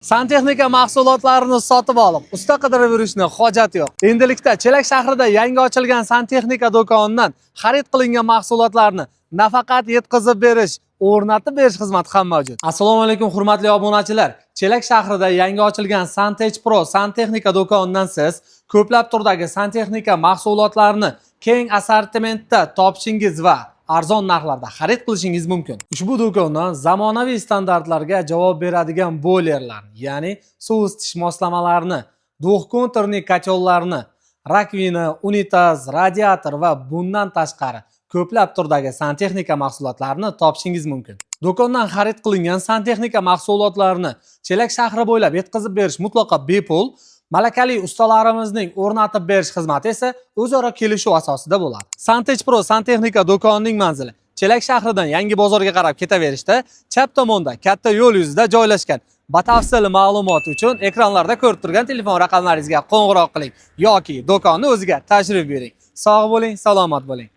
Santexnika mahsulotlarini sotib olib, usta qidirib yurishni hojat yo'q. Endilikda Chelak shahrida yangi ochilgan Santexnika do'konidan xarid qilingan mahsulotlarni nafaqat yetkazib berish, o'rnatib berish xizmati ham mavjud. Assalomu alaykum hurmatli obunachilar. Chelak shahrida yangi ochilgan Santech Pro Santexnika do'konidan siz ko'plab turdagi Santexnika mahsulotlarini keng assortimentda topishingiz va arzon narxlarda xarid qilishingiz mumkin. Ushbu do'kondan zamonaviy standartlarga javob beradigan boylerlarni, ya'ni suv isitish moslamalarini, duh konturli kachollarni, rakvina, unitaz, radiator va bundan tashqari ko'plab turdagi santexnika mahsulotlarini topishingiz mumkin. Do'kondan xarid qilingan santexnika mahsulotlarini Chelak shahri bo'ylab yetkazib berish mutlaqo bepul. Malakali ustalarimizning o'rnatib berish xizmati esa o'zaro kelishuv asosida bo'ladi. Santech Pro Santexnika do'konining manzili Chelak shahridan Yangi bozorga qarab ketaverishda, chap tomonda katta yo'l yuzida joylashgan. Batafsil ma'lumot uchun ekranlarda ko'rib turgan telefon raqamlaringizga qo'ng'iroq qiling yoki do'konni o'ziga tashrif bering. Sog' bo'ling, salomat bo'ling.